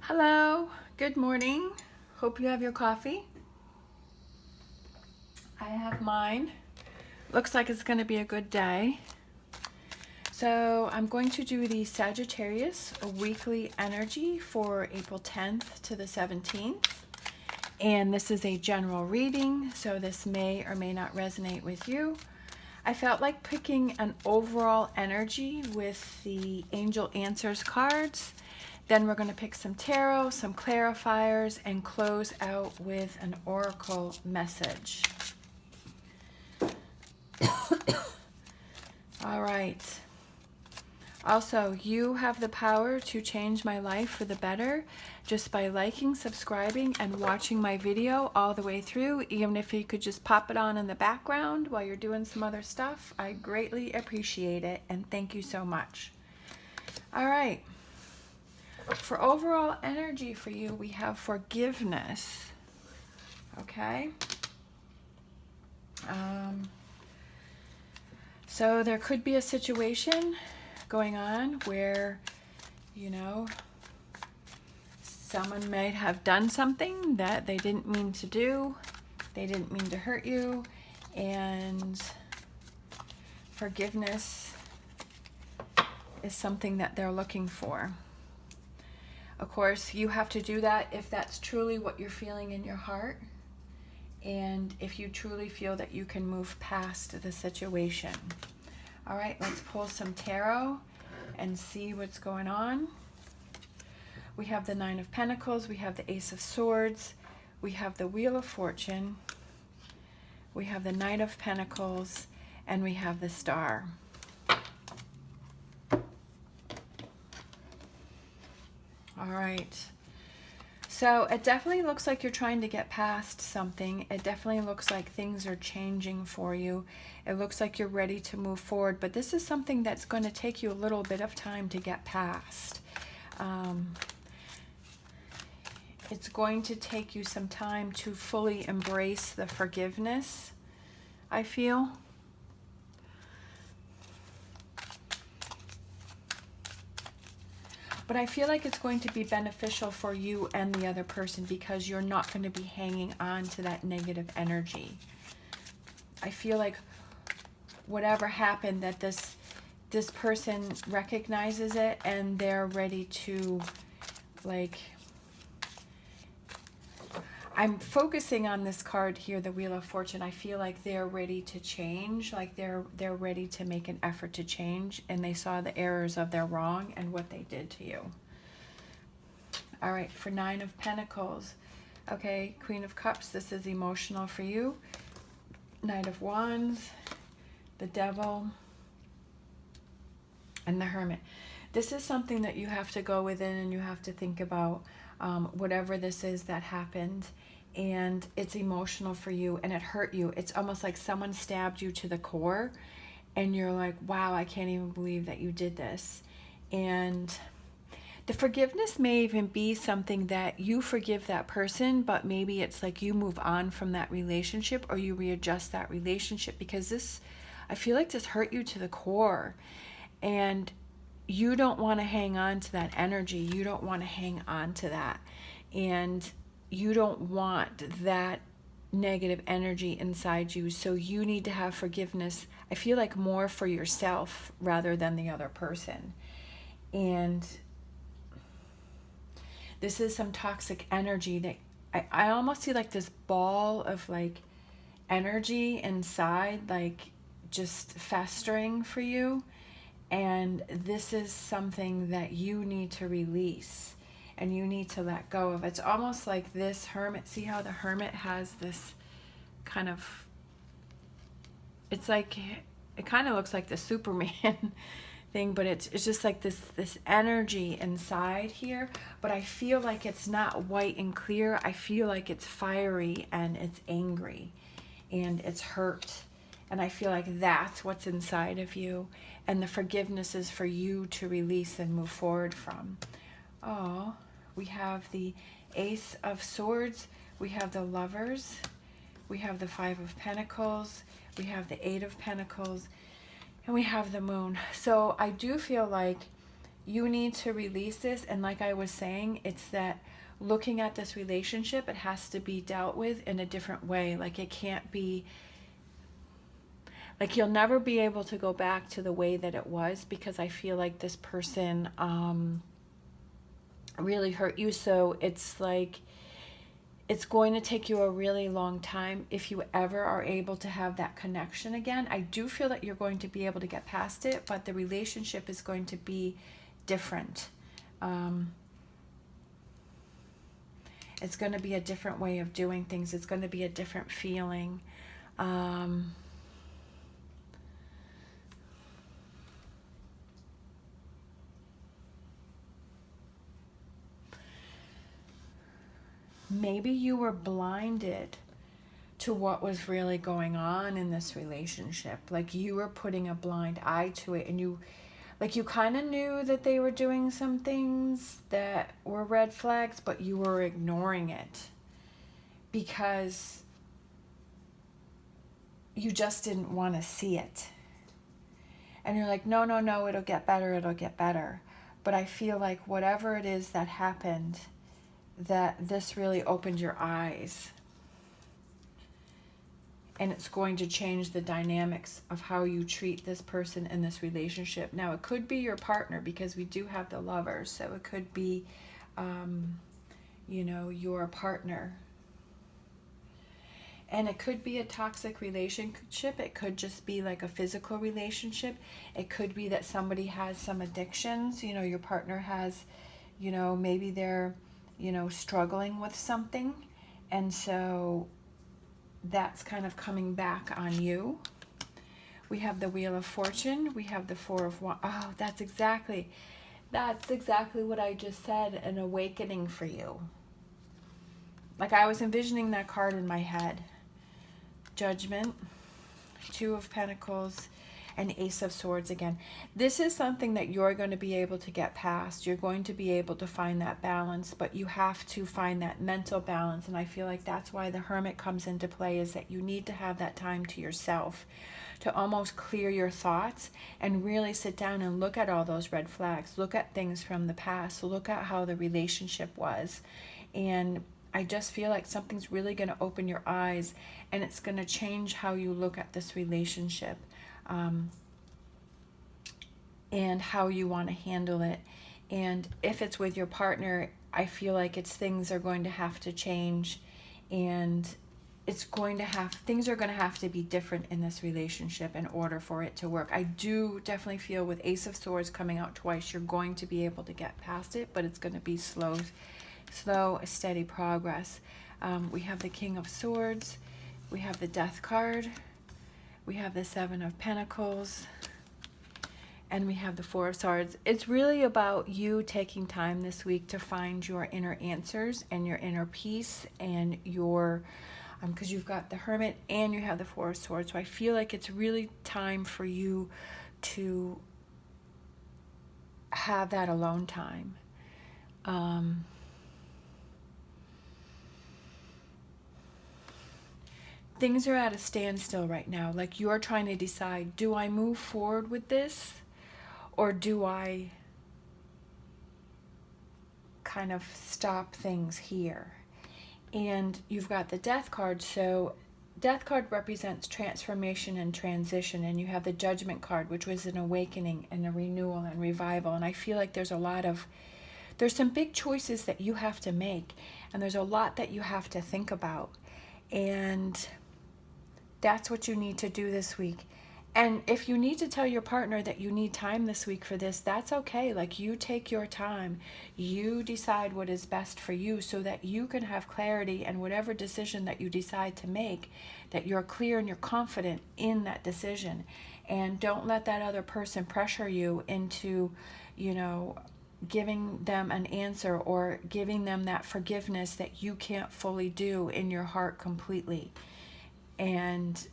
Hello, good morning. Hope you have your coffee. I have mine. Looks like it's going to be a good day. So I'm going to do the Sagittarius weekly energy for April 10th to the 17th. And this is a general reading, so this may or may not resonate with you. I felt like picking an overall energy with the Angel Answers cards. Then we're going to pick some tarot, some clarifiers, and close out with an oracle message. All right. Also, you have the power to change my life for the better just by liking, subscribing, and watching my video all the way through. Even if you could just pop it on in the background while you're doing some other stuff, I greatly appreciate it, and thank you so much. All right. For overall energy for you, we have forgiveness. Okay? So there could be a situation going on where, someone might have done something that they didn't mean to do. They didn't mean to hurt you. And forgiveness is something that they're looking for. Of course, you have to do that if that's truly what you're feeling in your heart, and if you truly feel that you can move past the situation. All right, let's pull some tarot and see what's going on. We have the Nine of Pentacles, we have the Ace of Swords, we have the Wheel of Fortune, we have the Knight of Pentacles, and we have the Star. All right, so it definitely looks like you're trying to get past something. It definitely looks like things are changing for you. It looks like you're ready to move forward, but this is something that's going to take you a little bit of time to get past. It's going to take you some time to fully embrace the forgiveness, I feel. But I feel like it's going to be beneficial for you and the other person because you're not going to be hanging on to that negative energy. I feel like whatever happened, that this person recognizes it and they're ready to, like, I'm focusing on this card here, the Wheel of Fortune. I feel like they're ready to change, like they're ready to make an effort to change, and they saw the errors of their wrong and what they did to you. All right, for Nine of Pentacles. Okay, Queen of Cups, this is emotional for you. Knight of Wands, the Devil, and the Hermit. This is something that you have to go within and you have to think about, whatever this is that happened, and it's emotional for you and it hurt you. It's almost like someone stabbed you to the core and you're like, wow, I can't even believe that you did this. And the forgiveness may even be something that you forgive that person, but maybe it's like you move on from that relationship or you readjust that relationship, because this, I feel like this hurt you to the core, and you don't want to hang on to that energy. You don't want to hang on to that. And you don't want that negative energy inside you. So you need to have forgiveness, I feel like, more for yourself rather than the other person. And this is some toxic energy that I almost see like this ball of like energy inside, like just festering for you. And this is something that you need to release and you need to let go of. It's almost like this Hermit. See how the Hermit has this kind of, it's like, it kind of looks like the Superman thing, but it's just like this energy inside here. But I feel like it's not white and clear. I feel like it's fiery and it's angry and it's hurt. And I feel like that's what's inside of you. And the forgiveness is for you to release and move forward from. Oh, we have the Ace of Swords. We have the Lovers. We have the Five of Pentacles. We have the Eight of Pentacles. And we have the Moon. So I do feel like you need to release this. And like I was saying, it's that looking at this relationship, it has to be dealt with in a different way. Like it can't be, like you'll never be able to go back to the way that it was, because I feel like this person really hurt you. So it's like, it's going to take you a really long time if you ever are able to have that connection again. I do feel that you're going to be able to get past it, but the relationship is going to be different. It's going to be a different way of doing things. It's going to be a different feeling. Maybe you were blinded to what was really going on in this relationship. Like you were putting a blind eye to it, and you kind of knew that they were doing some things that were red flags, but you were ignoring it because you just didn't want to see it. And you're like, no, it'll get better. But I feel like whatever it is that happened, that this really opened your eyes. And it's going to change the dynamics of how you treat this person in this relationship. Now, it could be your partner, because we do have the Lovers. So it could be, your partner. And it could be a toxic relationship. It could just be like a physical relationship. It could be that somebody has some addictions. Your partner has, maybe they're, struggling with something. And so that's kind of coming back on you. We have the Wheel of Fortune. We have the Four of Wands. Oh, that's exactly what I just said, an awakening for you. Like I was envisioning that card in my head. Judgment, Two of Pentacles, and Ace of Swords again. This is something that you're going to be able to get past. You're going to be able to find that balance, but you have to find that mental balance. And I feel like that's why the Hermit comes into play, is that you need to have that time to yourself to almost clear your thoughts and really sit down and look at all those red flags. Look at things from the past. Look at how the relationship was. And I just feel like something's really going to open your eyes, and it's going to change how you look at this relationship. And how you want to handle it. And if it's with your partner, I feel like things are going to have to change, and things are going to have to be different in this relationship in order for it to work. I do definitely feel with Ace of Swords coming out twice, you're going to be able to get past it, but it's going to be slow, steady progress. We have the King of Swords. We have the Death card. We have the Seven of Pentacles, and we have the Four of Swords. It's really about you taking time this week to find your inner answers and your inner peace, and your, because you've got the Hermit and you have the Four of Swords. So I feel like it's really time for you to have that alone time. Things are at a standstill right now. Like you're trying to decide, do I move forward with this, or do I kind of stop things here? And you've got the Death card. So Death card represents transformation and transition, and you have the Judgment card, which was an awakening and a renewal and revival. And I feel like there's some big choices that you have to make, and there's a lot that you have to think about. And that's what you need to do this week. And if you need to tell your partner that you need time this week for this, that's okay. Like, you take your time. You decide what is best for you so that you can have clarity, and whatever decision that you decide to make, that you're clear and you're confident in that decision. And don't let that other person pressure you into, giving them an answer or giving them that forgiveness that you can't fully do in your heart completely. And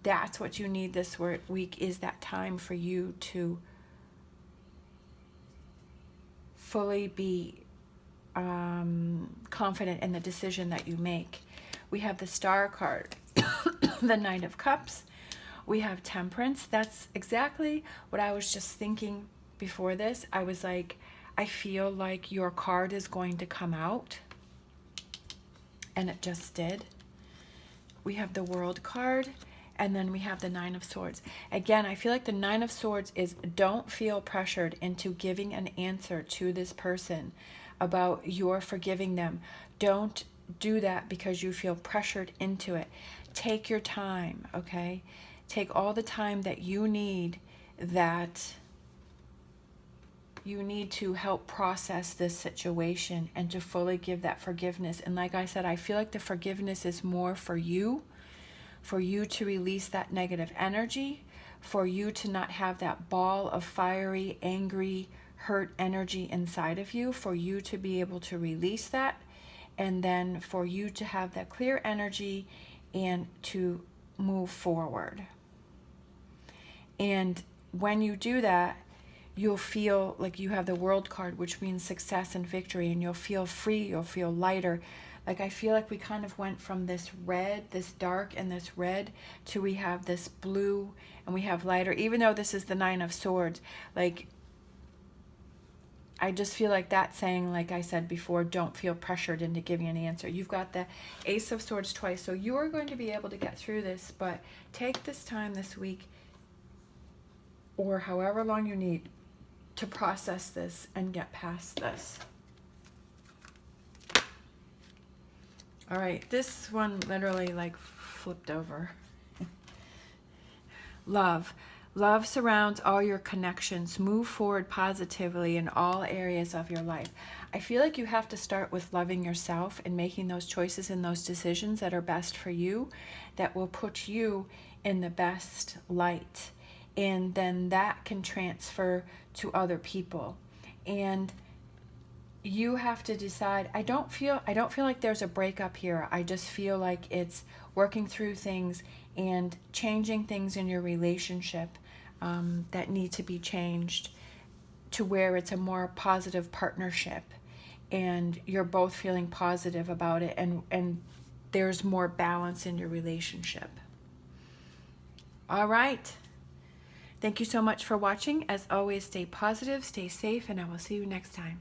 that's what you need this week, is that time for you to fully be confident in the decision that you make. We have the Star card, the Knight of Cups. We have Temperance. That's exactly what I was just thinking before this. I was like, I feel like your card is going to come out, and it just did. We have the World card, and then we have the Nine of Swords. Again, I feel like the Nine of Swords is, don't feel pressured into giving an answer to this person about your forgiving them. Don't do that because you feel pressured into it. Take your time, okay? Take all the time that you need, that you need to help process this situation and to fully give that forgiveness. And like I said, I feel like the forgiveness is more for you to release that negative energy, for you to not have that ball of fiery, angry, hurt energy inside of you, for you to be able to release that, and then for you to have that clear energy and to move forward. And when you do that, you'll feel like you have the World card, which means success and victory, and you'll feel free, you'll feel lighter. Like I feel like we kind of went from this red, this dark and this red, to we have this blue and we have lighter, even though this is the Nine of Swords. Like, I just feel like that's saying, like I said before, don't feel pressured into giving an answer. You've got the Ace of Swords twice, so you are going to be able to get through this, but take this time this week, or however long you need, to process this and get past this. All right, this one literally like flipped over. Love. Love surrounds all your connections. Move forward positively in all areas of your life. I feel like you have to start with loving yourself and making those choices and those decisions that are best for you, that will put you in the best light. And then that can transfer to other people. And you have to decide, I don't feel like there's a breakup here. I just feel like it's working through things and changing things in your relationship that need to be changed to where it's a more positive partnership and you're both feeling positive about it, and there's more balance in your relationship. All right. Thank you so much for watching. As always, stay positive, stay safe, and I will see you next time.